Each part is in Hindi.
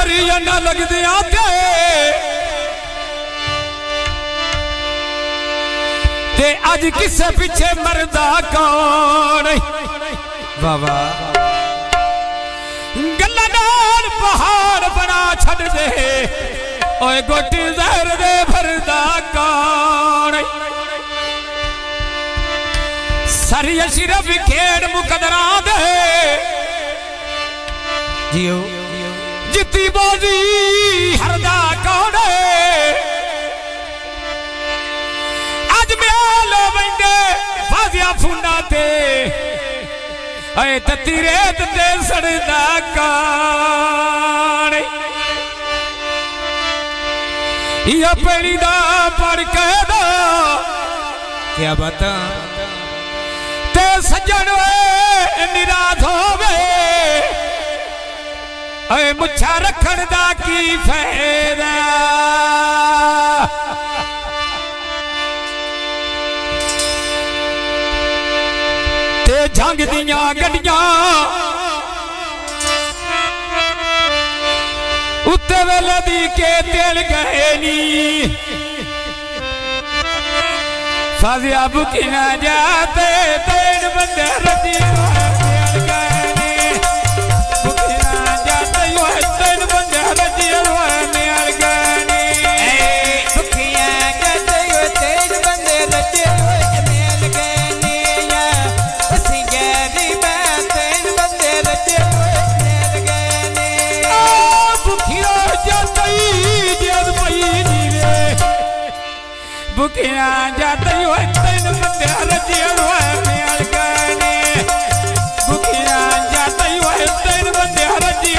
मरिया न लगदे आते ते अज किसे पीछे मरदा कौन बाबा गल्ला नाल पहाड़ बना छड़ दे ओए गोटी जहर दे भरदा कौन सारी अशरफ खेड़ मुकदरा दे जियो जिती बाजी हरदा कौन अज मेलो बंदे फाजिया फुंडा ते अए तती रेत ते सड़दा कौन ये पेड़ी दा पढ़ के दो क्या बता ते सज्जन निराश होवे अए मुछा रखण दा की फायदा ते जंग दियां गड्डियां उत्ते वेले दी के तेल गए नी फाजिया बुकी ना जाते तेन बंदे रजी तेल गए नी बुकी ना जाते यो तेन बंदे रजी तेल गए नी बुकिया जाते यो तेन बंदे रजी तेल गए नी या उसी गैरी में तेन बंदे रजी तेल गए नी बुकिया जाते जेद पई जीवे बुकिया जाते यो तेन बंदे रजी तेल गए नी बुकिया जाते यो तेन बंदे रजी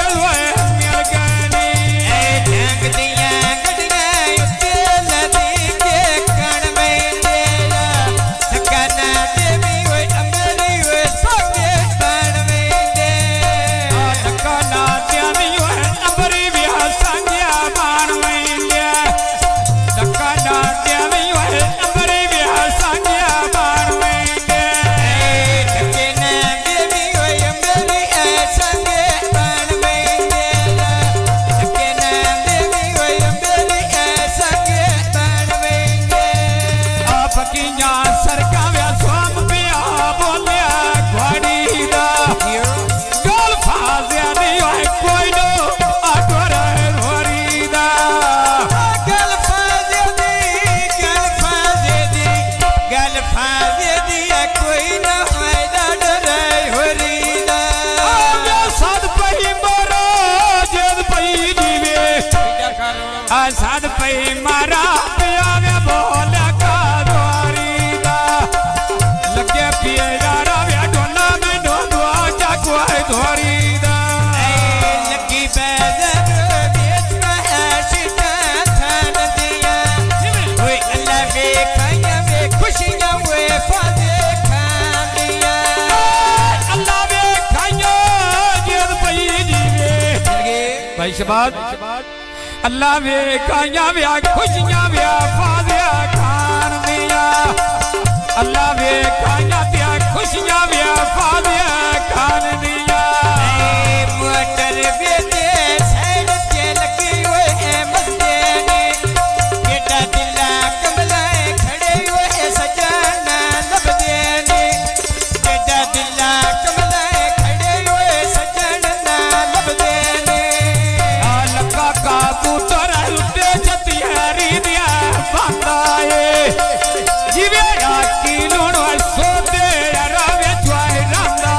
तेल गए नी जंग दियां गड्डियां उत्ते नदी के कण में तेरा ठकाना देवी ओए अमरी ओए सोके बण में दे ठकाना देवी ओए अमरी विहा संग्या बाण में दे ठकाना देवी ओए अमरी विहा संग्या बाण में दे ठकाना देवी ओए अमरी संगे बण में दे ठकाना देवी ओए अमरी संगे बण में दे आप किया सरका व्या स्वाम पिया बोलिया घोड़ी दा गोल फाजिया नहीं होए कोई नो आगोर होरी दा गल फाजे दी कोई ना फायदा डरे होरी दा आवे साध पई मारा जेद पई जीवे आ साध पई मारा आवे बोला का द्वारी दा लगे पिए यारा वे ढोला में ढो दुआ जागवा द्वारी दा लगी बेजर बेच में शिता थान दिया ओए अल्लाह वे खाया वे खुशियां वे फाजे खान दिया अल्लाह वे खाया जेद पई जीवे भाई शबाद अल्लाह वे खाया वे खुशियां वे फाजिया खान दिया अल्लाह वे खाया दिया खुशियां वे फाजिया खान दिया मोटर वे दे साइड ते लगी ओए मस्ते ने केटा दिला कमलाए खड़े ओए सजाना लबदे ने केटा दिला कमलाए खड़े ओए सजाना लबदे ने लका का पुत्र उठे छतियारी दिया बांदा जीवे आकी लूण सो दे रावे ज्वाई रंदा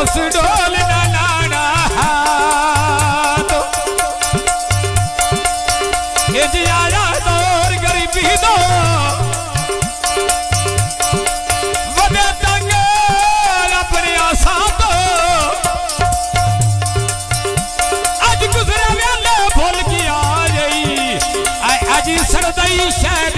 उस ढोल ना लाना तो ये जी आया दौर गरीबी दो वदे तंग अपनी आशा तो आज गुजरे वेले भूल की आ गई आज सड़दई शहर